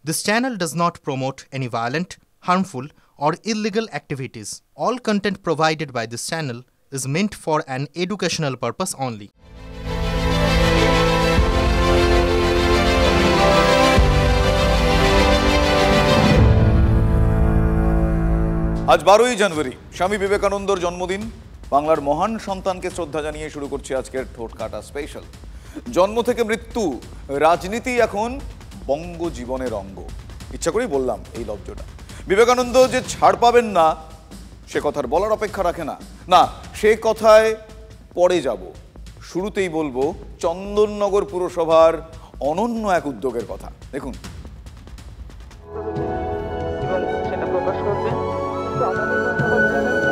This channel does not promote any violent, harmful, or illegal activities. All content provided by this channel is meant for an educational purpose only. আজ 12ই জানুয়ারি স্বামী বিবেকানন্দর জন্মদিন। বাংলার মহান সন্তানকে শ্রদ্ধা জানিয়ে শুরু করছি আজকের ঠোঁট কাটা স্পেশাল। জন্ম থেকে মৃত্যু, রাজনীতি এখন বঙ্গ জীবনের অঙ্গ। ইচ্ছা করেই বললাম এই লব্জটা। বিবেকানন্দ যে ছাড় পাবেন না সে কথার বলার অপেক্ষা রাখে না, না সে কথায় পরে যাব। শুরুতেই বলবো চন্দননগর পুরসভার অনন্য এক উদ্যোগের কথা। দেখুন, সেটা প্রকাশ করবেন। তো আমাদের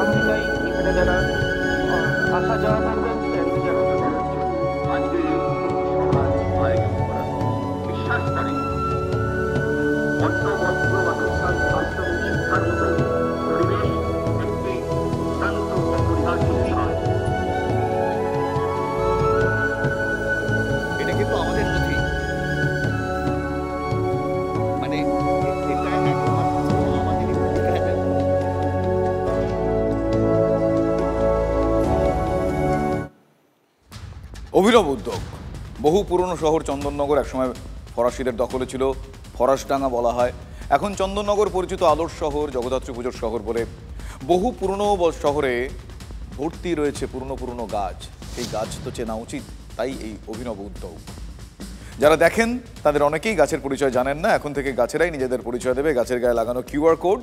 আমি চাই এখানে যারা আসা যাওয়া করবেন আজকে আয়োজন করা বিশ্বাস করি শিক্ষার মতো পরিবেশ একটি শান্ত অপরিহার্য বিষয়। এটা কিন্তু আমাদের নথি, মানে অভিনব উদ্যোগ। বহু পুরনো শহর চন্দননগর একসময় ফরাসিদের দখলে ছিল, ফরাসডাঙ্গা বলা হয়। এখন চন্দননগর পরিচিত আলোর শহর, জগদ্ধাত্রী পুজোর শহর বলে। বহু পুরনো শহরে ভর্তি রয়েছে পুরনো গাছ। এই গাছ তো চেনা উচিত, তাই এই অভিনব উদ্যোগ। যারা দেখেন তাদের অনেকেই গাছের পরিচয় জানেন না। এখন থেকে গাছেরাই নিজেদের পরিচয় দেবে। গাছের গায়ে লাগানো কিউআর কোড,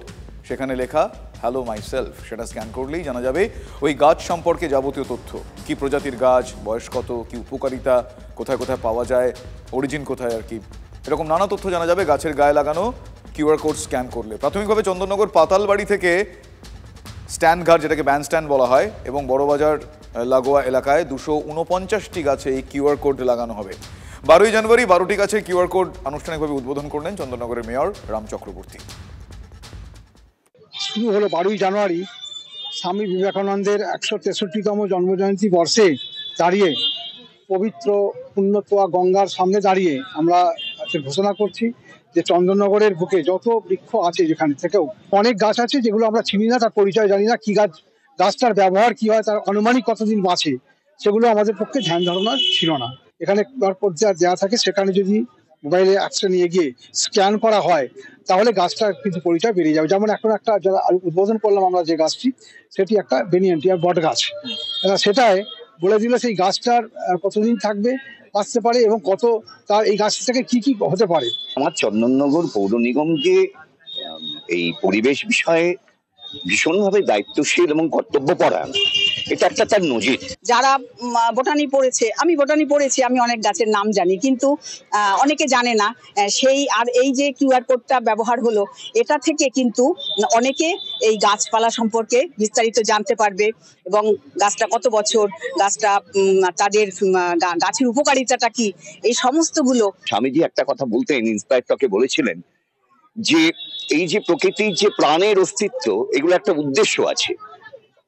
সেখানে লেখা হ্যালো মাই সেলফ। সেটা স্ক্যান করলেই জানা যাবে ওই গাছ সম্পর্কে যাবতীয় তথ্য। কি প্রজাতির গাছ, বয়স কত, কি উপকারিতা, কোথায় কোথায় পাওয়া যায়, অরিজিন কোথায় আর কি, এরকম নানা তথ্য জানা যাবে গাছের গায়ে লাগানো কিউআর কোড স্ক্যান করলে। প্রাথমিকভাবে চন্দননগর পাতালবাড়ি থেকে স্ট্যান্ড ঘাট, যেটাকে ব্যান্ড স্ট্যান্ড বলা হয়, এবং বড়বাজার লাগোয়া এলাকায় 249টি গাছে এই কিউআর কোড লাগানো হবে। 12ই জানুয়ারি 12টি গাছে কিউআর কোড আনুষ্ঠানিকভাবে উদ্বোধন করলেন চন্দননগরের মেয়র রাম চক্রবর্তী। শুরু হলো 12ই জানুয়ারি স্বামী বিবেকানন্দের 163তম জন্মজয়ন্তী বর্ষে দাঁড়িয়ে, পবিত্র পুণ্যতোয়া গঙ্গার সামনে দাঁড়িয়ে আমরা ঘোষণা করছি যে চন্দননগরের বুকে যত বৃক্ষ আছে, যেখানে থেকেও অনেক গাছ আছে যেগুলো আমরা চিনি না, তার পরিচয় জানি না, কি গাছটার ব্যবহার কি হয়, তার আনুমানিক কতদিন বাঁচে, সেগুলো আমাদের পক্ষে ধ্যান ধারণা ছিল না। এখানে দেওয়া থাকে, সেখানে যদি মোবাইলে অ্যাপসে নিয়ে গিয়ে স্ক্যান করা হয় তাহলে গাছটার কিন্তু পরিচয় বেরিয়ে যাবে। যেমন এখন একটা যারা উদ্বোধন করলাম আমরা যে গাছটি, সেটি একটা বেনিয়ান্টিয়ার বট গাছ। সেটাই বলে দিলে সেই গাছটার কতদিন থাকবে, বাঁচতে পারে, এবং কত তার এই গাছ থেকে কি কি হতে পারে। আমার চন্দননগর পৌর নিগমকে এই পরিবেশ বিষয়ে ভীষণভাবে দায়িত্বশীল এবং কর্তব্যপরায়ণ, এটা একটা তার নজির। যারা বোটানি পড়েছে, আমি বোটানি পড়েছি, আমি অনেক গাছের নাম জানি, কিন্তু অনেকে জানে না। সেই আর এই যে কিউআর কোডটা ব্যবহার হলো, এটা থেকে কিন্তু অনেকে এই গাছপালা সম্পর্কে বিস্তারিত জানতে পারবে, এবং গাছটা কত বছর, গাছটা তাদের গাছের উপকারিতাটা কি, এই সমস্তগুলো। স্বামীজি একটা কথা বলতেন, ইন্সপায়ারটাকে বলেছিলেন যে এই যে প্রকৃতির যে প্রাণের অস্তিত্ব, এগুলো একটা উদ্দেশ্য আছে,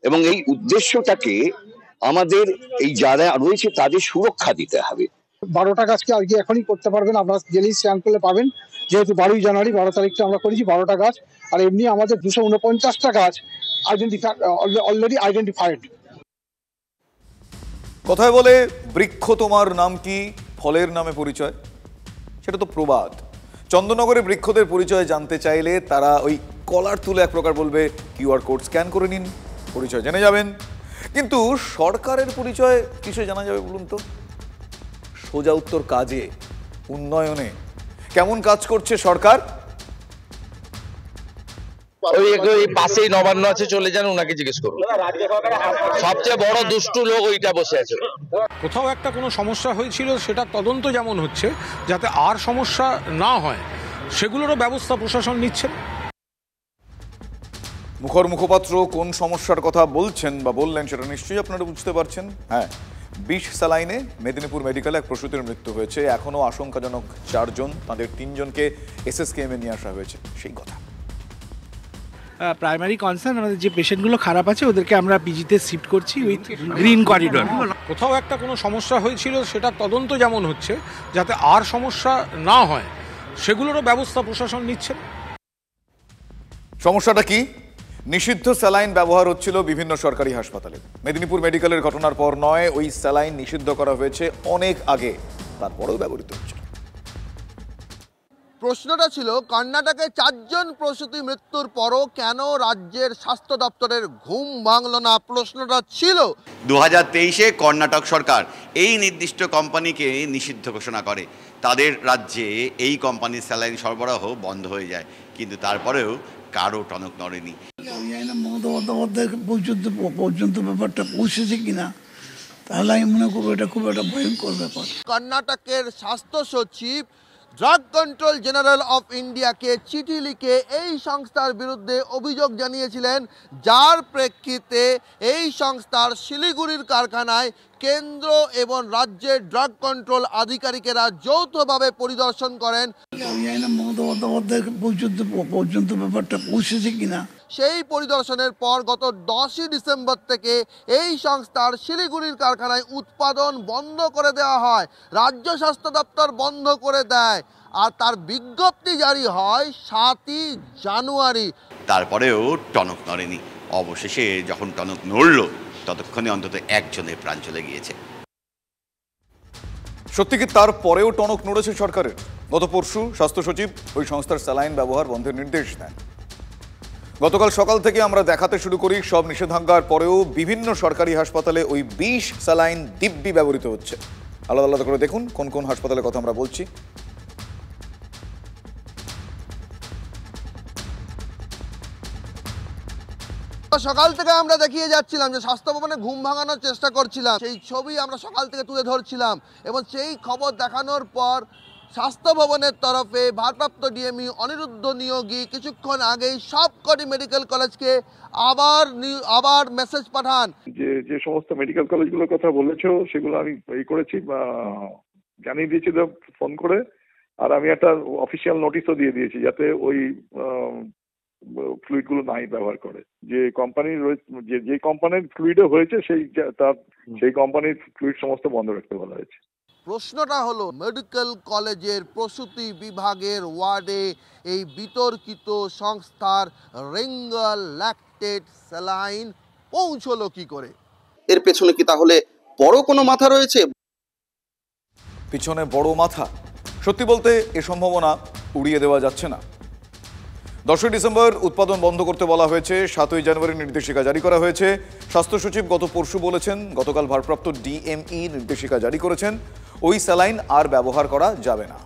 এবং এই উদ্দেশ্যটাকে আমাদের এই যারা রয়েছে তাদের সুরক্ষা দিতে হবে। 12টা গাছকে আজকে এখনই করতে পারবেন, আপনারা গেলেই স্ক্যান করলে পাবেন। যেহেতু 12ই জানুয়ারি 12 তারিখটা আমরা করেছি 12টা গাছ, আর এমনি আমাদের 249টা গাছ অলরেডি আইডেন্টিফাইড। কথায় বলে বৃক্ষ তোমার নাম কি, ফলের নামে পরিচয়, সেটা তো প্রবাদ। চন্দননগরে বৃক্ষদের পরিচয় জানতে চাইলে তারা ওই কলার তুলে এক প্রকার বলবে কিউআর কোড স্ক্যান করে নিন, পরিচয় জেনে যাবেন। কিন্তু সরকারের পরিচয় কিসে জানা যাবে বলুন তো? সোজা উত্তর কাজে, উন্নয়নে। কেমন কাজ করছে সরকার? ওই পাশেই নবান্ন আছে, চলে যান, ওনাকে জিজ্ঞেস করুন। সবচেয়ে বড় দুষ্টু লোক ওইটা বসে আছে। কোথাও একটা কোনো সমস্যা হয়েছিল, সেটা তদন্ত যেমন হচ্ছে, যাতে আর সমস্যা না হয় সেগুলোরও ব্যবস্থা প্রশাসন নিচ্ছে। মুখপাত্র কোন সমস্যার কথা বলছেন বা বললেন সেটা নিশ্চয়ই আপনারা বুঝতে পারছেন। হ্যাঁ, 20 স্যালাইনে মেদিনীপুর মেডিকেলে এক প্রসূতির মৃত্যু হয়েছে। এখনও আশঙ্কাজনক 4 জন, তাদের 3 জনকে এসএসকেএমে নিয়ে আসা হয়েছে, সেই কথা। প্রাইমারি কনসার্ন আমাদের যে পেশেন্টগুলো খারাপ আছে ওদেরকে আমরা পিজিতে শিফট করছি উইথ গ্রিন করিডোর। কোথাও একটা কোনো সমস্যা হয়েছিল, সেটা তদন্ত যেমন হচ্ছে, যাতে আর সমস্যা না হয় সেগুলোরও ব্যবস্থা প্রশাসন নিচ্ছে। সমস্যাটা কি? নিষিদ্ধ স্যালাইন ব্যবহার হচ্ছিল বিভিন্ন সরকারি হাসপাতালে। মেদিনীপুর মেডিকেলের ঘটনার পর নয়, ওই স্যালাইন নিষিদ্ধ করা হয়েছে অনেক আগে, তারপরেও ব্যবহৃত হচ্ছে। প্রশ্নটা ছিল কর্ণাটকে 4 জন প্রসূতি মৃত্যুর পরও কেন রাজ্যের স্বাস্থ্য দপ্তরের ঘুম ভাঙল না, প্রশ্নটা ছিল। 2023-এ কর্ণাটক সরকার এই নির্দিষ্ট কোম্পানিকে নিষিদ্ধ ঘোষণা করে। তাদের রাজ্যে এই কোম্পানির স্যালাইন সরবরাহ বন্ধ হয়ে যায়, কিন্তু তারপরেও কারো টনক নড়েনি। পর্যন্ত ব্যাপারটা পৌঁছেছে কিনা, তাহলে আমি মনে করবো এটা খুব একটা ভয়ঙ্কর ব্যাপার। কর্ণাটকের স্বাস্থ্য সচিব ড্রাগ কন্ট্রোল জেনারেল অফ ইন্ডিয়াকে চিঠি লিখে এই সংস্থার বিরুদ্ধে অভিযোগ জানিয়েছিলেন, যার প্রেক্ষিতে এই সংস্থার শিলিগুড়ির কারখানায় কেন্দ্র এবং রাজ্যের ড্রাগ কন্ট্রোল আধিকারিকেরা যৌথভাবে পরিদর্শন করেন। পর্যন্ত ব্যাপারটা পৌঁছেছে কিনা, সেই পরিদর্শনের পর গত 10ই ডিসেম্বর থেকে এই সংস্থার শিলিগুড়ির কারখানায় উৎপাদন বন্ধ করে দেওয়া হয়, রাজ্য স্বাস্থ্য দপ্তর বন্ধ করে দেয়, আর তার বিজ্ঞপ্তি জারি হয় 7ই জানুয়ারি। তারপরেও টনক নড়েনি। অবশেষে যখন টনক নড়ল, ততক্ষণে অন্তত একজনের প্রাণ চলে গিয়েছে। সত্যি কি তারপরেও টনক নড়েছে সরকারের? গত পরশু স্বাস্থ্য সচিব ওই সংস্থার স্যালাইন ব্যবহার বন্ধের নির্দেশ দেন। গতকাল সকাল থেকে আমরা দেখাতে শুরু করি সব নিষেধাজ্ঞার পরেও বিভিন্ন সরকারি হাসপাতালে ওই 20 স্যালাইন দিব্যি ব্যবহৃত হচ্ছে। আলাদা আলাদা করে দেখুন কোন কোন হাসপাতালের কথা আমরা বলছি। সকাল থেকে আমরা দেখিয়ে যাচ্ছিলাম যে স্বাস্থ্য ভবনে ঘুম ভাঙানোর চেষ্টা করছিলাম, সেই ছবি আমরা সকাল থেকে তুলে ধরছিলাম, এবং সেই খবর দেখানোর পর স্বাস্থ্য ভবনের তরফে ভারপ্রাপ্ত ডিএমই অনিরুদ্ধ নিয়োগী কিছুক্ষণ আগেই সবকটি মেডিকেল কলেজকে আবার মেসেজ পাঠান যে সমস্ত মেডিকেল কলেজগুলোর কথা বলেছো সেগুলো আমি করেছি বা জানিয়ে দিয়েছি ফোন করে, আর আমি একটা অফিসিয়াল নোটিশও দিয়ে দিয়েছি যাতে ওই ফ্লুইড গুলো নাই ব্যবহার করে। যে কোম্পানির যে কোম্পানির ফ্লুইডে হয়েছে সেই কোম্পানির ফ্লুইড সমস্ত বন্ধ রাখতে বলা হয়েছে। প্রশ্নটা হলো, মেডিকেল কলেজের প্রসূতি বিভাগের ওয়ার্ডে এই বিতর্কিত সংস্থার রেঙ্গল ল্যাকটেট স্যালাইন পৌঁছলো কি করে? এর পেছনে কি তাহলে বড় কোনো মাথা রয়েছে? পিছনে বড় মাথা? সত্যি বলতে এ সম্ভাবনা উড়িয়ে দেওয়া যাচ্ছে না। 10ই ডিসেম্বর উৎপাদন বন্ধ করতে বলা হয়েছে, 7ই জানুয়ারি নির্দেশিকা জারি করা হয়েছে। স্বাস্থ্য সচিব গত পরশু বলেছেন, গতকাল ভারপ্রাপ্ত ডিএমই নির্দেশিকা জারি করেছেন, ওই স্যালাইন আর ব্যবহার করা যাবে না।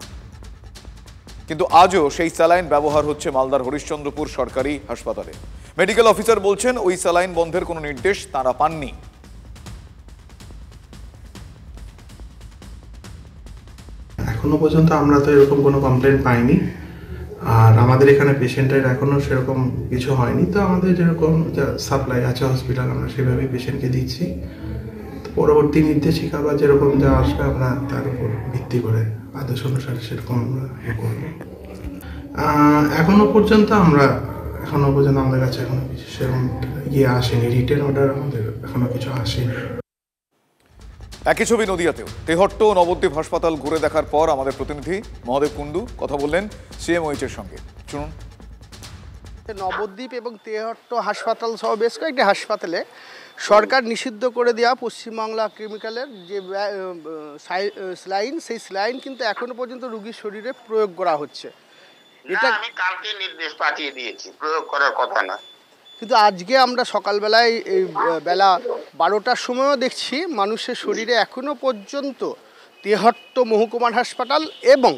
কিন্তু আজও সেই স্যালাইন ব্যবহার হচ্ছে মালদার হরিশ্চন্দ্রপুর সরকারি হাসপাতালে। মেডিকেল অফিসার বলছেন ওই স্যালাইন বন্ধের কোনো নির্দেশ তাঁরা পাননি। এখনো পর্যন্ত আমরা তো এরকম কোনো কমপ্লেন পাইনি, আর আমাদের এখানে পেশেন্টের এখনো সেরকম কিছু হয়নি। তো আমাদের যেরকম সাপ্লাই আছে হসপিটাল, আমরা সেভাবেই পেশেন্টকে দিচ্ছি। পরবর্তী নির্দেশিকা বা যেরকম যা আসবে আমরা তার উপর ভিত্তি করে আদেশ অনুসারে সেরকম আমরা করবো। এখনো পর্যন্ত আমাদের কাছে এখনো কিছু সেরকম আসেনি, রিটেন অর্ডার আমাদের এখনো কিছু আসেনি। একই ছবি নদিয়াতেও। তেহট্ট নবদ্বীপ হাসপাতাল ঘুরে দেখার পর আমাদের প্রতিনিধি মহাদেব কুণ্ডু কথা বললেন সিএমওএইচ এর সঙ্গে। শুনুন। নবদ্বীপ এবং তেহট্ট হাসপাতাল সহ বেশ কয়েকটি হাসপাতালে সরকার নিষিদ্ধ করে দেওয়া পশ্চিমবাংলা কেমিক্যালের যে স্যালাইন, সেই স্যালাইন কিন্তু এখনো পর্যন্ত রোগীর শরীরে প্রয়োগ করা হচ্ছে। এটা আমি কালকে নির্দেশ পাঠিয়ে দিয়েছি, প্রয়োগ করার কথা না। কিন্তু আজকে আমরা সকালবেলায় এই বেলা 12টার সময়ও দেখছি মানুষের শরীরে এখনো পর্যন্ত তেহট্ট মহকুমার হাসপাতাল এবং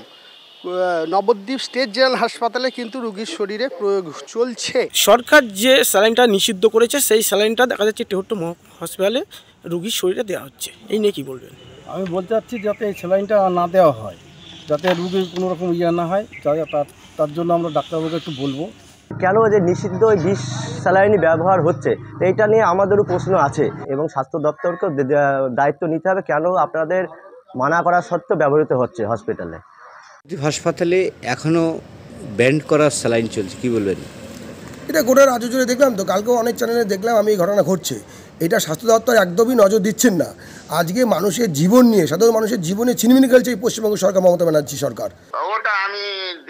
নবদ্বীপ স্টেট জেনারেল হাসপাতালে কিন্তু রোগীর শরীরে প্রয়োগ চলছে। সরকার যে স্যালাইনটা নিষিদ্ধ করেছে সেই স্যালাইনটা দেখা যাচ্ছে তেহট্ট হসপিটালে রোগীর শরীরে দেওয়া হচ্ছে। এই নিয়ে কি বলবেন? আমি বলতে চাচ্ছি যাতে এই স্যালাইনটা না দেওয়া হয়, যাতে রোগীর কোনো রকম না হয়, তার জন্য আমরা ডাক্তারবাবুকে একটু বলবো। কেন যে নিষিদ্ধ ওই 20 স্যালাইনই ব্যবহার হচ্ছে, এইটা নিয়ে আমাদেরও প্রশ্ন আছে এবং স্বাস্থ্য দপ্তরকেও দায়িত্ব নিতে হবে, কেন আপনাদের মানা করা সত্ত্বেও ব্যবহৃত হচ্ছে হসপিটালে। হাসপাতালে এখনও ব্যান্ড করা স্যালাইন চলছে, কি বলবেন? এটা গোটা রাজ্য জুড়ে দেখলাম তো, কালকেও অনেক চ্যানেলে দেখলাম আমি এই ঘটনা ঘটছে। এটা স্বাস্থ্য দপ্তর একদমই নজর দিচ্ছেন না। আজকে মানুষের জীবন নিয়ে, সাধারণ মানুষের জীবনে ছিনিমিনি খেলছে এই পশ্চিমবঙ্গ সরকার, মমতা ব্যানার্জি সরকার। ওটা আমি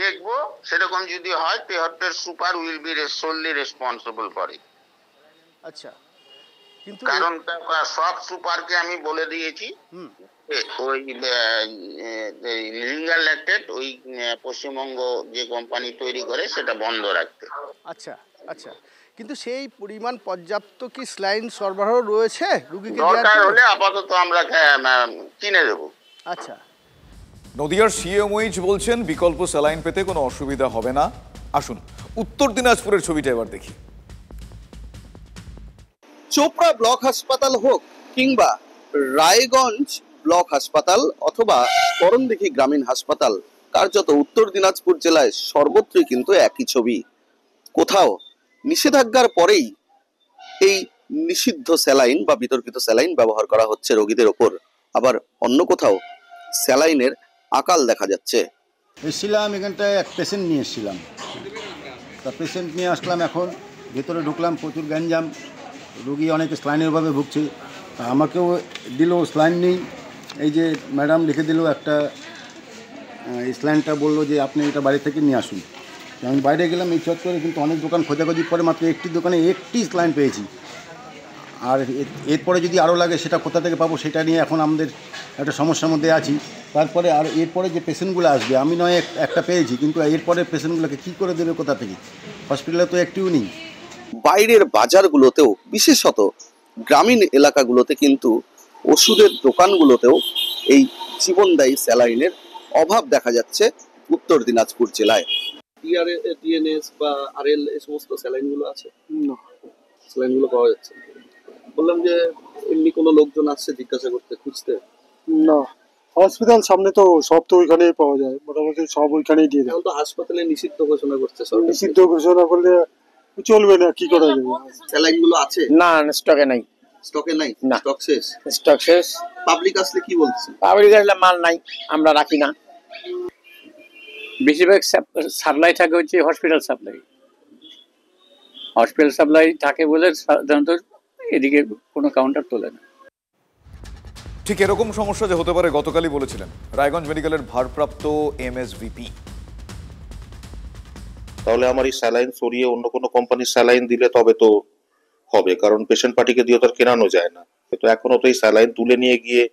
দেখবো, সেরকম যদি হয় তেহট্টের super will be solely responsible for it. আচ্ছা, কিন্তু কারণ সব সুপারকে আমি বলে দিয়েছি ওই লিগাল অ্যাক্টেড ওই পশ্চিমবঙ্গ যে কোম্পানি তৈরি করে সেটা বন্ধ রাখতে। আচ্ছা আচ্ছা, কিন্তু সেই পরিমাণ পর্যাপ্ত কি স্যালাইন সরবরাহ রয়েছে রোগীকে? দরকার হলে আপাতত আমরা কিনে দেবো। আচ্ছা, নদিয়ার সিএমওইচ বলছেন বিকল্প স্যালাইন পেতে কোনো অসুবিধা হবে না। আসুন উত্তর দিনাজপুরের ছবিটা এবার দেখি। চোপড়া ব্লক হাসপাতাল হোক কিংবা রায়গঞ্জ ব্লক হাসপাতাল অথবা করণদিঘি গ্রামীণ হাসপাতাল, কার্যত উত্তর দিনাজপুর জেলায় সর্বত্রই কিন্তু একই ছবি। কোথাও নিষেধাজ্ঞার পরেই এই নিষিদ্ধ স্যালাইন বা বিতর্কিত স্যালাইন ব্যবহার করা হচ্ছে রোগীদের ওপর, আবার অন্য কোথাও স্যালাইনের আকাল দেখা যাচ্ছে। এসেছিলাম এখানটায় এক পেশেন্ট নিয়ে এসেছিলাম, তা পেশেন্ট নিয়ে আসলাম, এখন ভেতরে ঢুকলাম, প্রচুর গ্যাঞ্জাম, রোগী অনেকে স্যালাইনের অভাবে ভুগছে। আমাকেও দিল স্যালাইন নেই, এই যে ম্যাডাম লিখে দিল একটা স্যালাইনটা, বললো যে আপনি এটা বাড়ি থেকে নিয়ে আসুন। আমি বাইরে গেলাম এই চত্বরে, কিন্তু অনেক দোকান খোঁজাখুঁজি পরে মাত্র একটি দোকানে একটি স্যালাইন পেয়েছি। আর এরপরে যদি আরও লাগে সেটা কোথা থেকে পাবো সেটা নিয়ে এখন আমাদের একটা সমস্যার মধ্যে আছি। তারপরে আর এরপরে যে পেশেন্টগুলো আসবে, আমি নয় একটা পেয়েছি, কিন্তু এরপরে পেশেন্টগুলোকে কী করে দেবে কোথা থেকে? হসপিটালে তো একটিও নেই। বাইরের বাজারগুলোতেও, বিশেষত গ্রামীণ এলাকাগুলোতে কিন্তু ওষুধের দোকানগুলোতেও এই জীবনদায়ী স্যালাইনের অভাব দেখা যাচ্ছে উত্তর দিনাজপুর জেলায়। ডিএনএস বা আরএল এই সমস্ত স্যালাইনগুলো আছে না, স্যালাইনগুলো পাওয়া যাচ্ছে। বললাম যে এমনি কোনো লোকজন আসছে জিজ্ঞাসা করতে, খুঁজতে? না, হসপিটাল সামনে তো সব তো ওইখানেই পাওয়া যায়, মোটামুটি সব ওইখানেই দিয়ে দেয়। এখন তো হাসপাতালে নিষিদ্ধ ঘোষণা করছে, নিষিদ্ধ ঘোষণা করলে চলবে না, কি করা যাবে? স্যালাইন গুলো আছে না, স্টকে নাই। স্টকে নাই? না, স্টক শেষ। স্টক শেষ। পাবলিক আসলে কি বলছে? পাবলিক আসলে মাল নাই, আমরা রাখি না। বেশিরভাগ সাপ্লাই থাকে হচ্ছে হসপিটাল সাপ্লাই, হসপিটাল সাপ্লাই থাকে বলে সাধারণত এদিকে কোনো কাউন্টার তোলে না। ঠিক এরকম সমস্যা যে হতে পারে গতকালই বলেছিলেন রায়গঞ্জ মেডিকেলের ভারপ্রাপ্ত এমএসভিপি। তাহলে আমার এই স্যালাইন সরিয়ে অন্য কোনো কোম্পানির স্যালাইন দিলে তবে তো হবে, কারণ পেশেন্ট পার্টিকে দিয়ে তো আর কেনানো যায় না। তো এখনো তো এই স্যালাইন তুলে নিয়ে গিয়ে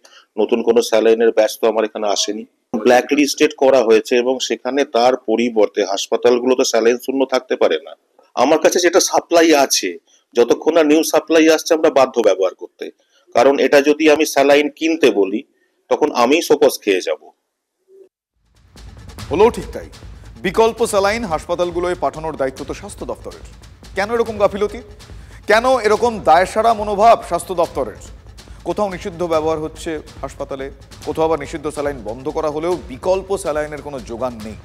নতুন কোনো স্যালাইনের ব্যাচ তো আমার এখানে আসেনি। ব্ল্যাক লিস্টেড করা হয়েছে এবং সেখানে তার পরিবর্তে হাসপাতালগুলো তো স্যালাইন শূন্য থাকতে পারে না। আমার কাছে যেটা সাপ্লাই আছে, যতক্ষণ না নিউ সাপ্লাই আসছে আমরা বাধ্য ব্যবহার করতে, কারণ এটা যদি আমি স্যালাইন কিনতে বলি তখন আমি সোকস খেয়ে যাব। হলো ঠিক তাই, বিকল্প স্যালাইন হাসপাতালগুলোয় পাঠানোর দায়িত্ব তো স্বাস্থ্য দপ্তরের। কেন এরকম গাফিলতি, কেন এরকম দায়সারা মনোভাব স্বাস্থ্য দপ্তরের? কোথাও নিষিদ্ধ ব্যবহার হচ্ছে হাসপাতালে, কোথাও আবার নিষিদ্ধ স্যালাইন বন্ধ করা হলেও বিকল্প স্যালাইনের কোনো যোগান নেই।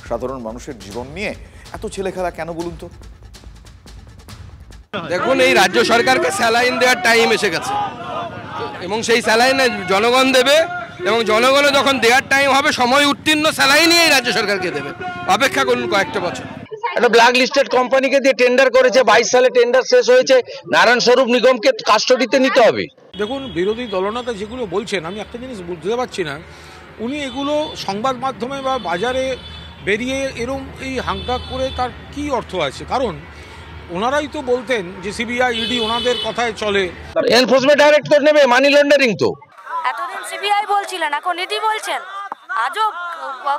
সাধারণ মানুষের জীবন নিয়ে এত ছেলেখেলা কেন বলুন তো? দেখুন, এই রাজ্য সরকারকে স্যালাইন দেওয়ার টাইম এসে গেছে এবং সেই স্যালাইন জনগণ দেবে এবং জনগণে যখন দেওয়ার টাইম হবে সময় উত্তীর্ণ স্যালাইনই এই রাজ্য সরকারকে দেবে। অপেক্ষা করুন কয়েকটা বছর। একটা ব্ল্যাক লিস্টেড কোম্পানিকে দিয়ে টেন্ডার করেছে, 22 সালে টেন্ডার শেষ হয়েছে, নারায়ণ স্বরূপ নিগমকে কাস্টডিতে নিতে হবে। দেখুন, বিরোধী দলনেতা যেগুলো বলছেন, আমি একটা জিনিস বুঝতে পারছি না, উনি এগুলো সংবাদ মাধ্যমে বা বাজারে বেরিয়ে এরম এই হাঙ্কাক করে তার কি অর্থ আছে? কারণ ওনারাই তো বলতেন যে সিবিআই ইডি ওনাদের কথায় চলে। এনফোর্সমেন্ট ডাইরেক্টর নেবে, মানি লন্ডারিং তো এতদিন সিবিআই বলছিলেন, এখন ইডি বলছেন। আজব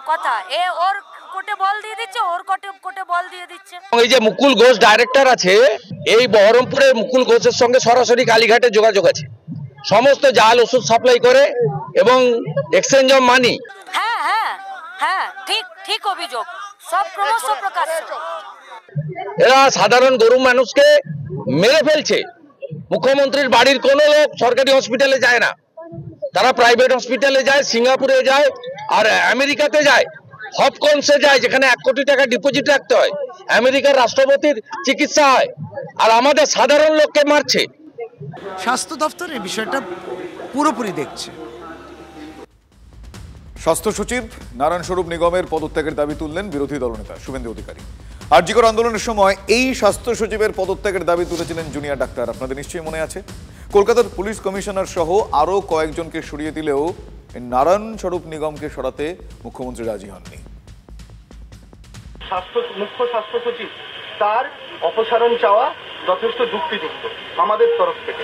কথা, এ ওর কোর্টে বল দিয়ে দিচ্ছে, ওর কোর্টে বল দিয়ে দিচ্ছে। এই যে মুকুল ঘোষ ডাইরেক্টর আছে, এই বহরমপুরের মুকুল ঘোষের সঙ্গে সরাসরি কালীঘাটে যোগাযোগ আছে, সমস্ত জাল ওষুধ সাপ্লাই করে এবং এক্সচেঞ্জ অফ মানি। হ্যাঁ হ্যাঁ হ্যাঁ, ঠিক ঠিক অভিযোগ, সব ক্রমশ প্রকাশ্য। এরা সাধারণ গরিব মানুষকে মেরে ফেলছে। মুখ্যমন্ত্রীর বাড়ির কোনো লোক সরকারি হসপিটালে যায় না, তারা প্রাইভেট হসপিটালে যায়, সিঙ্গাপুরে যায়, আর আমেরিকাতে যায়, হপকনসে যায়, যেখানে 1 কোটি টাকা ডিপোজিট রাখতে হয়। আমেরিকার রাষ্ট্রপতির চিকিৎসা হয়, আর আমাদের সাধারণ লোককে মারছে। স্বাস্থ্য দপ্তর এই বিষয়টা পুরোপুরি দেখছে। স্বাস্থ্য সচিব নারায়ণ স্বরূপ নিগমের পদত্যাগের দাবি তুললেন বিরোধী দলনেতা শুভেন্দু অধিকারী। আরজিকর আন্দোলনের সময় এই স্বাস্থ্য সচিবের পদত্যাগের দাবি তুলেছিলেন জুনিয়র ডাক্তার, আপনাদের নিশ্চয়ই মনে আছে। কলকাতার পুলিশ কমিশনার সহ আরও কয়েকজনকে সরিয়ে দিলেও নারায়ণ স্বরূপ নিগমকে সরাতে মুখ্যমন্ত্রী রাজি হননি। মুখ্য স্বাস্থ্য সচিব তার অপসারণ চাওয়া যথেষ্ট যুক্তিযুক্ত আমাদের তরফ থেকে।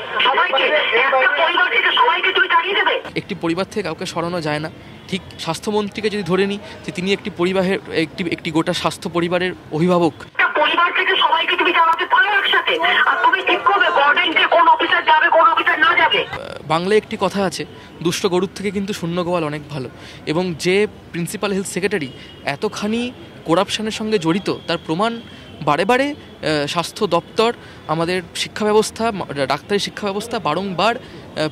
একটি পরিবার থেকে কাউকে সরানো যায় না, ঠিক স্বাস্থ্যমন্ত্রীকে যদি ধরে নিই যে তিনি একটি পরিবারের একটি গোটা স্বাস্থ্য পরিবারের অভিভাবক। পরিবার থেকে সবাইকে তুমি জানাতে পারো একসাথে, আর তুমি ঠিক করবে গভর্নমেন্টে কোন অফিসার যাবে কোন অফিসার না যাবে। বাংলায় একটি কথা আছে, দুষ্ট গরুর থেকে কিন্তু শূন্য গোয়াল অনেক ভালো, এবং যে প্রিন্সিপাল হেলথ সেক্রেটারি এতখানি করাপশনের সঙ্গে জড়িত তার প্রমাণ বারে বারে স্বাস্থ্য দপ্তর, আমাদের শিক্ষা ব্যবস্থা, ডাক্তারি শিক্ষা ব্যবস্থা বারংবার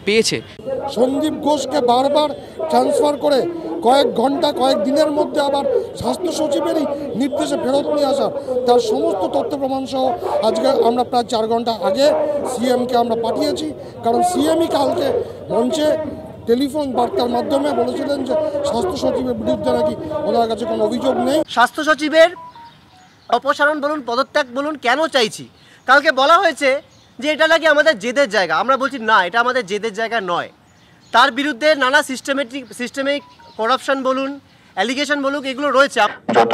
পেয়েছে। সন্দীপ ঘোষকে বারবার ট্রান্সফার করে কয়েক ঘন্টা কয়েক দিনের মধ্যে আবার স্বাস্থ্য সচিবেরই নির্দেশে ফেরত নিয়ে আসার, তার সমস্ত তথ্য প্রমাণ সহ আজকে আমরা প্রায় 4 ঘন্টা আগে সিএমকে আমরা পাঠিয়েছি। কারণ সিএমই কালকে মঞ্চে টেলিফোন বার্তার মাধ্যমে বলেছিলেন যে স্বাস্থ্য সচিবের বিরুদ্ধে নাকি ওনার কাছে কোনো অভিযোগ নেই। স্বাস্থ্য সচিবের অপসারণ বলুন, পদত্যাগ বলুন, কেন চাইছি? কালকে বলা হয়েছে যে এটা নাকি আমাদের জেদের জায়গা। আমরা বলছি না, এটা আমাদের জেদের জায়গা নয়। তার বিরুদ্ধে নানা সিস্টেমিক করাপশন বলুন, অ্যালিগেশন বলুন, এগুলো রয়েছে। যত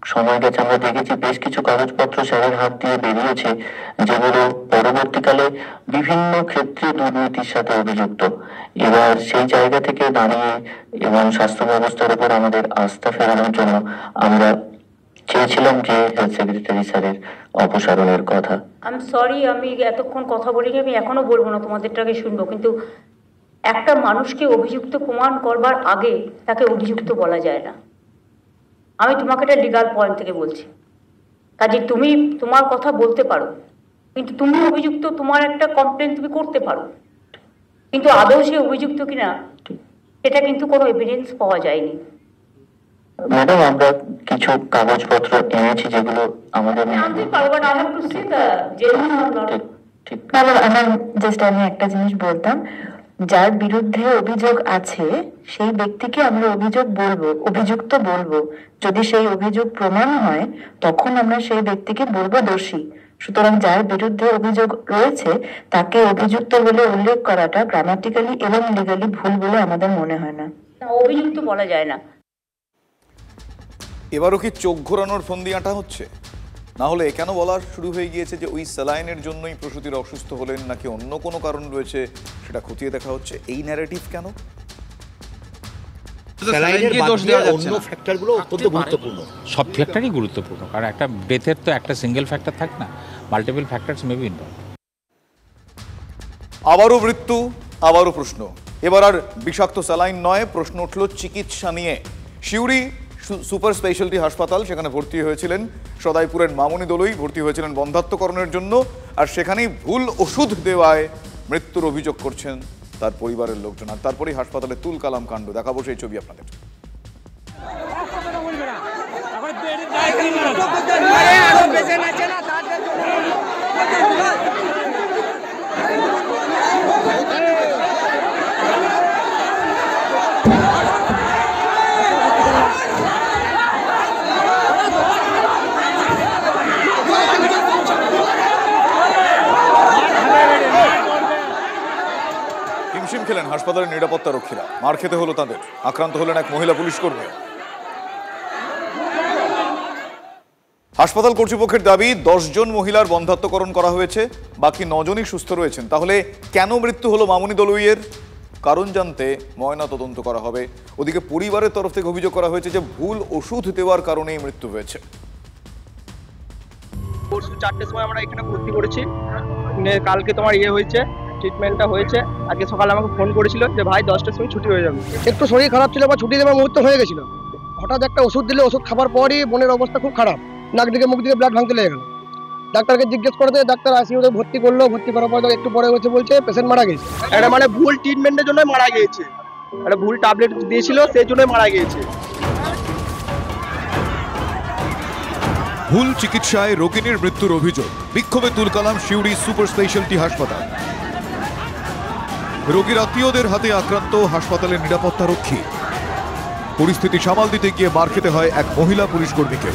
সময় গেছে আমরা দেখেছি বেশ কিছু কাগজপত্র স্যারের হাত দিয়ে বেরিয়েছে, যেগুলো পরবর্তীকালে বিভিন্ন ক্ষেত্রে দুর্নীতির সাথে অভিযুক্ত। এবার সেই জায়গা থেকে দাঁড়িয়ে এবং স্বাস্থ্য ব্যবস্থার উপর আমাদের আস্থা ফেরানোর জন্য আমরা চেয়েছিলাম যে হেলথ সেক্রেটারি স্যারের অপসারণের কথা। আমি সরি, আমি এতক্ষণ কথা বলি, আমি এখনো বলবো না, তোমাদেরটাকে শুনবো, কিন্তু একটা মানুষকে অভিযুক্ত প্রমাণ করবার আগে তাকে অভিযুক্ত বলা যায় না। আমি তোমাকে একটা লিগাল পয়েন্ট থেকে বলছি, কাজে তুমি তোমার কথা বলতে পারো, কিন্তু তুমি অভিযুক্ত, তোমার একটা কমপ্লেন তুমি করতে পারো, কিন্তু আদৌ সে অভিযুক্ত কিনা এটা কিন্তু কোনো এভিডেন্স পাওয়া যায়নি। ম্যাডাম, আমরা কিছু কাগজপত্র এনেছি যেগুলো আমাদের আমি একটা জিনিস বলতাম, যার বিরুদ্ধে অভিযোগ আছে সেই ব্যক্তিকে আমরা অভিযুক্ত বলবো। যদি সেই অভিযোগ প্রমাণ হয় তখন আমরা সেই ব্যক্তিকে বলবো দোষী। সুতরাং যার বিরুদ্ধে অভিযোগ রয়েছে তাকে অভিযুক্ত বলে উল্লেখ করাটা গ্রামাটিক্যালি এবং লিগালি ভুল বলে আমাদের মনে হয় না। অভিযুক্ত বলা যায় না। এবারও কি চোখ ঘোরানোর ফন্দি আঁটা হচ্ছে? না হলে কেন বলা শুরু হয়ে গিয়েছে যে ওই স্যালাইনের জন্যই প্রসূতির অসুস্থ হলেন, নাকি অন্য কোনো কারণ রয়েছে সেটা খতিয়ে দেখা হচ্ছে? এই ন্যারেটিভ কেন? অন্য ফ্যাক্টরগুলো অত্যন্ত গুরুত্বপূর্ণ, সব ফ্যাক্টরই গুরুত্বপূর্ণ, কারণ একটা ডেথের তো একটা সিঙ্গেল ফ্যাক্টর থাকে না, multiple factors may be involved. আবারও মৃত্যু, আবারও প্রশ্ন। এবার আর বিষাক্ত স্যালাইন নয়, প্রশ্ন উঠল চিকিৎসা নিয়ে। সিউড়ি সুপার স্পেশালিটি হাসপাতাল, সেখানে ভর্তি হয়েছিলেন সদাইপুরের মামনি দলুই, ভর্তি হয়েছিলেন বন্ধ্যাত্বকরণের জন্য, আর সেখানেই ভুল ওষুধ দেওয়ায় মৃত্যুর অভিযোগ করছেন তার পরিবারের লোকজন। আর তারপরেই হাসপাতালে তুলকালাম কাণ্ড। দেখাবো সেই ছবি আপনাদের। হিমশিম খেলেন হাসপাতালের নিরাপত্তা রক্ষীরা, মার খেতে হলো তাদের। আক্রান্ত হলেন এক মহিলা পুলিশ কর্মী। হাসপাতাল কর্তৃপক্ষের দাবি 10 জন মহিলার বন্ধ্যাত্বকরণ করা হয়েছে, বাকি 9 জনই সুস্থ রয়েছেন। তাহলে কেন মৃত্যু হলো মামনি দলুইয়ের? কারণ জানতে ময়না তদন্ত করা হবে। ওদিকে পরিবারের তরফ থেকে অভিযোগ করা হয়েছে যে ভুল ওষুধ দেওয়ার কারণেই মৃত্যু হয়েছে। 4টের সময় আমরা এখানে ভর্তি করেছি, কালকে তোমার হয়েছে, ট্রিটমেন্টটা হয়েছে। আজকে সকালে আমাকে ফোন করেছিল যে ভাই 10টার সময় ছুটি হয়ে যাবে। একটু শরীর খারাপ ছিল বা ছুটি দেওয়ার মুহূর্ত হয়ে গেছিল। হঠাৎ একটা ওষুধ দিলে, ওষুধ খাবার পরই বোনের অবস্থা খুব খারাপ, নাক দিকে মুখ দিকে ব্লাড ভাঙতে লেগে গেল। ডাক্তারকে জিজ্ঞেস করতে ডাক্তার আইসিইউতে ভর্তি করলো। ভর্তি করার পর একটু পরে হয়েছে বলছে পেশেন্ট মারা গেছে। এটা মানে ভুল ট্রিটমেন্টের জন্য মারা গিয়েছে, একটা ভুল ট্যাবলেট দিয়েছিল সেই জন্যই মারা গিয়েছে। ভুল চিকিৎসায় রোগিনীর মৃত্যুর অভিযোগ, বিক্ষোভে তুলকালাম সিউড়ি সুপার স্পেশালিটি হাসপাতাল। রোগীর আত্মীয়দের হাতে আক্রান্ত হাসপাতালের নিরাপত্তা রক্ষী। পরিস্থিতি সামাল দিতে গিয়ে মার খেতে হয় এক মহিলা পুলিশ কর্মীকে।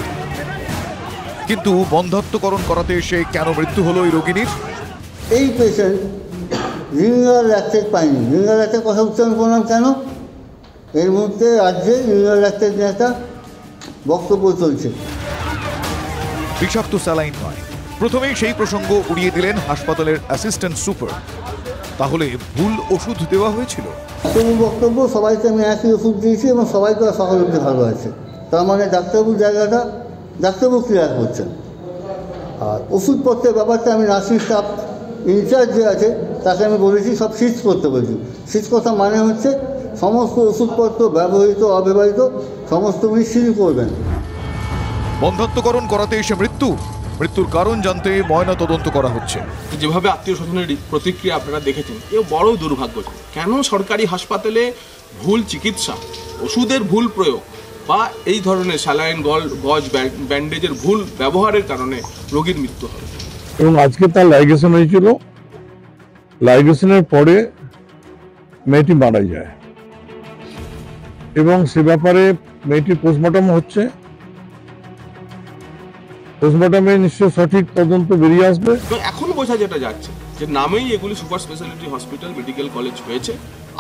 কিন্তু বন্ধ্যাত্বকরণ করাতে এসে কেন মৃত্যু হলো এই রোগিনীর? এই পেশেন্ট রিনিউয়াল অ্যাক্টের পায়নি। রিনিউয়াল অ্যাক্টের কথা উচ্চারণ করলাম কেন? এর মধ্যে রাজ্যে রিনিউয়াল অ্যাক্টের একটা বক্তব্য চলছে। বিষাক্ত স্যালাইন নয়, প্রথমেই সেই প্রসঙ্গ উড়িয়ে দিলেন হাসপাতালের অ্যাসিস্ট্যান্ট সুপার। তাহলে ভুল ওষুধ দেওয়া হয়েছিল? ডাক্তারবাবুর বক্তব্য, সবাইকে আমি একই ওষুধ দিয়েছি এবং সবাই তো সকাল অবধি ভালো আছে। তার মানে ডাক্তারবাবুর জায়গাটা ডাক্তারবাবু ক্লিয়ার করছেন। আর ওষুধপত্রের ব্যাপারটা আমি নার্সিং স্টাফ ইনচার্জ যে আছে তাকে আমি বলেছি সব সিজ করতে বলেছি। সিজ কথা মানে হচ্ছে সমস্ত ওষুধপত্র ব্যবহৃত অব্যবহৃত সমস্ত উনি সিল করবেন। বন্ধাত্মকরণ করাতে এসে মৃত্যুর কারণ জানতে ময়না তদন্ত করা হচ্ছে। যেভাবে আত্মীয় স্বজনের প্রতিক্রিয়া আপনারা দেখেছেন, এ বড় দুর্ভাগ্যজনক। কেন সরকারি হাসপাতালে ভুল চিকিৎসা, ওষুধের ভুল প্রয়োগ বা এই ধরনের স্যালাইন গজ ব্যান্ডেজের ভুল ব্যবহারের কারণে রোগীর মৃত্যু হবে? এবং আজকে তার লাইগেশন হয়েছিল, লাইগেশনের পরে মেয়েটি মারা যায় এবং সে ব্যাপারে মেয়েটির পোস্টমর্টম হচ্ছে। পোস্টমর্টমে নিশ্চয় সঠিক তদন্ত বেরিয়ে আসবে। এখন বোঝা যেটা যাচ্ছে যে নামেই এগুলি super speciality hospital medical college হয়েছে,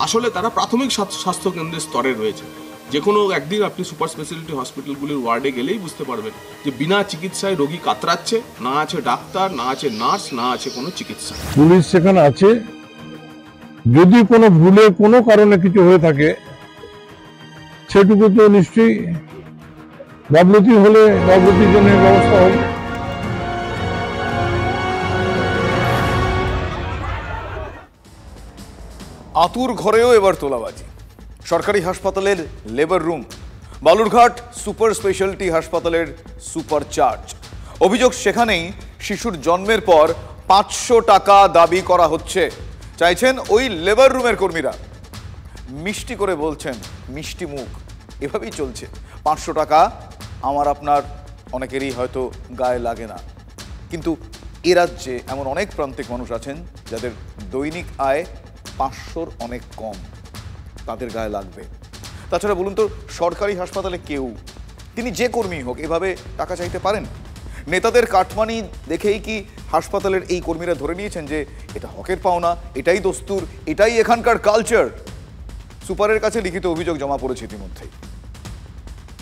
আসলে তারা প্রাথমিক স্বাস্থ্য কেন্দ্রের স্তরে রয়েছে। যে কোনো একদিন আপনি সুপার স্পেশালিটি হসপিটালগুলির ওয়ার্ডে গেলেই বুঝতে পারবেন যে বিনা চিকিৎসায় রোগী কাতরাচ্ছে, না আছে ডাক্তার, না আছে নার্স, না আছে কোনো চিকিৎসা। পুলিশ সেখানে আছে, যদি কোনো ভুলে কোনো কারণে কিছু হয়ে থাকে সেটুকু তো নিশ্চয়ই গাফলতি হলে গাফলতির জন্য ব্যবস্থা হবে। আতুর ঘরেও এবার তোলাবাজি। সরকারি হাসপাতালের labour room, Balurghat super speciality হাসপাতালের সুপার চার্জ। অভিযোগ সেখানেই শিশুর জন্মের পর 500 টাকা দাবি করা হচ্ছে। চাইছেন ওই লেবার রুমের কর্মীরা। মিষ্টি করে বলছেন, মিষ্টি মুখ, এভাবেই চলছে। 500 টাকা আমার আপনার অনেকেরই হয়তো গায়ে লাগে না, কিন্তু এ রাজ্যে এমন অনেক প্রান্তিক মানুষ আছেন যাদের দৈনিক আয় 500-র অনেক কম, তাদের গায়ে লাগবে। তাছাড়া বলুন তো, সরকারি হাসপাতালে কেউ, তিনি যে কর্মী হোক, এভাবে টাকা চাইতে পারেন? নেতাদের কাটমানি দেখেই কি হাসপাতালের এই কর্মীরা ধরে নিয়েছেন যে এটা হকের পাওনা, এটাই দস্তুর, এটাই এখানকার কালচার? সুপারের কাছে লিখিত অভিযোগ জমা পড়েছে ইতিমধ্যেই।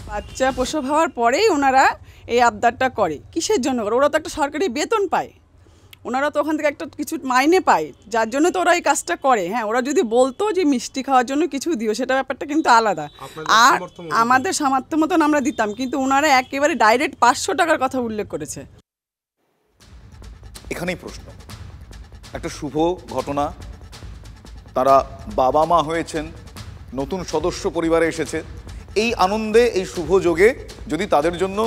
বাচ্চা প্রসব হওয়ার পরেই ওনারা এই আবদারটা করে। কিসের জন্য? ওরা তো একটা সরকারি বেতন পায়, ওনারা তো ওখান থেকে একটা কিছু মাইনে পায়, যার জন্য তো ওরা এই কাজটা করে। হ্যাঁ, ওরা যদি বলতো যে মিষ্টি খাওয়ার জন্য কিছু দিও, সেটা ব্যাপারটা কিন্তু আলাদা। আর আমাদের সামর্থ্য মতন আমরা দিতাম, কিন্তু ওনারা একেবারে ডাইরেক্ট 500 টাকার কথা উল্লেখ করেছে। এখানেই প্রশ্ন, একটা শুভ ঘটনা, তারা বাবা মা হয়েছেন, নতুন সদস্য পরিবারে এসেছে, এই আনন্দে, এই শুভ যোগে যদি তাদের জন্য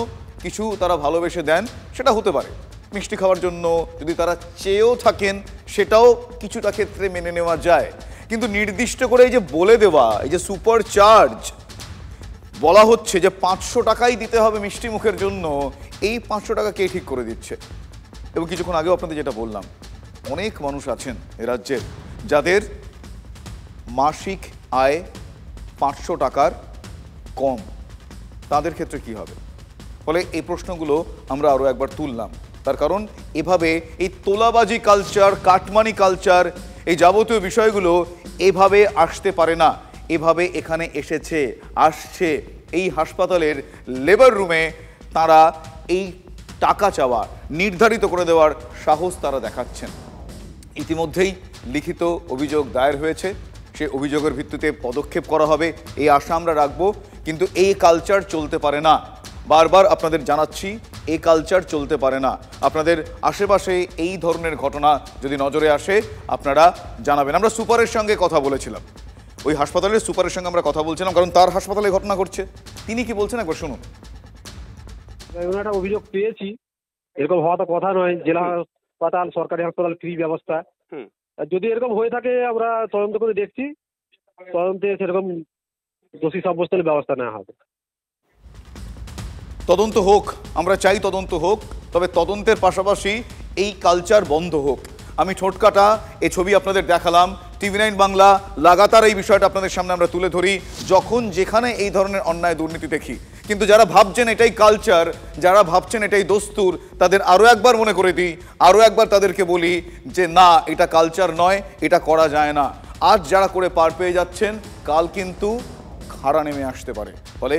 কিছু তারা ভালোবেসে দেন, সেটা হতে পারে। মিষ্টি খাওয়ার জন্য যদি তারা চেয়েও থাকেন, সেটাও কিছুটা ক্ষেত্রে মেনে নেওয়া যায়। কিন্তু নির্দিষ্ট করে এই যে বলে দেওয়া, এই যে সুপার চার্জ বলা হচ্ছে যে 500 টাকাই দিতে হবে মিষ্টি মুখের জন্য, এই 500 টাকা কে ঠিক করে দিচ্ছে? এবং কিছুক্ষণ আগেও আপনাদের যেটা বললাম, অনেক মানুষ আছেন এ রাজ্যের যাদের মাসিক আয় 500 টাকার কম, তাদের ক্ষেত্রে কি হবে? ফলে এই প্রশ্নগুলো আমরা আরও একবার তুললাম। তার কারণ এভাবে এই তোলাবাজি কালচার, কাটমানি কালচার, এই যাবতীয় বিষয়গুলো এভাবে আসতে পারে না। এভাবে এখানে এসেছে, আসছে এই হাসপাতালের লেবার রুমে। তারা এই টাকা চাওয়া, নির্ধারিত করে দেওয়ার সাহস তারা দেখাচ্ছেন। ইতিমধ্যেই লিখিত অভিযোগ দায়ের হয়েছে, সেই অভিযোগের ভিত্তিতে পদক্ষেপ করা হবে, এই আশা আমরা রাখবো। কিন্তু এই কালচার চলতে পারে না, বারবার আপনাদের জানাচ্ছি, এই কালচার চলতে পারে না। আপনাদের আশেপাশে এই ধরনের ঘটনা যদি নজরে আসে, আপনারা জানাবেন। আমরা সুপারের সঙ্গে কথা বলেছিলাম, ওই হাসপাতালের সুপারের সঙ্গে আমরা কথা বলছিলাম, কারণ তার হাসপাতালে ঘটনা ঘটছে। তিনি কি বলছেন একবার শুনুন। একটা অভিযোগ পেয়েছি, এরকম হওয়া তো কথা নয়। জেলা হাসপাতাল, সরকারি হাসপাতাল ফ্রি ব্যবস্থা, যদি এরকম হয়ে থাকে আমরা তদন্ত করে দেখছি, তদন্তে সেরকম দোষী সাব্যস্তের ব্যবস্থা নেওয়া হবে। তদন্ত হোক, আমরা চাই তদন্ত হোক, তবে তদন্তের পাশাপাশি এই কালচার বন্ধ হোক। আমি ছোটকাটা এ ছবি আপনাদের দেখালাম, TV9 বাংলা লাগাতার এই বিষয়টা আপনাদের সামনে আমরা তুলে ধরি যখন যেখানে এই ধরনের অন্যায় দুর্নীতি দেখি। কিন্তু যারা ভাবছেন এটাই কালচার, যারা ভাবছেন এটাই দস্তুর, তাদের আরও একবার মনে করে দিই, আরও একবার তাদেরকে বলি যে না, এটা কালচার নয়, এটা করা যায় না। আজ যারা করে পার পেয়ে যাচ্ছেন, কাল কিন্তু খাড়া নেমে আসতে পারে। ফলে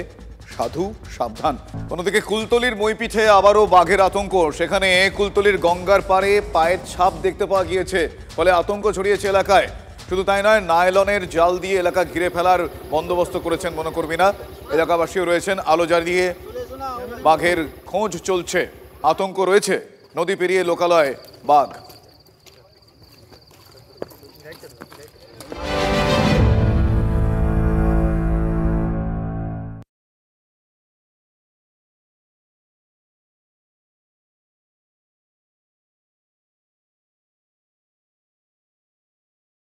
সাধু সাবধান। অন্যদিকে কুলতলির মইপিঠে আবারও বাঘের আতঙ্ক। সেখানে কুলতলির গঙ্গার পাড়ে পায়ের ছাপ দেখতে পাওয়া গিয়েছে, ফলে আতঙ্ক ছড়িয়েছে এলাকায়। শুধু তাই নয়, নাইলনের জাল দিয়ে এলাকা ঘিরে ফেলার বন্দোবস্ত করেছেন বনকর্মীরা। এলাকাবাসীও রয়েছেন আলো জ্বালিয়ে। বাঘের খোঁজ চলছে, আতঙ্ক রয়েছে। নদী পেরিয়ে লোকালয়ে বাঘ।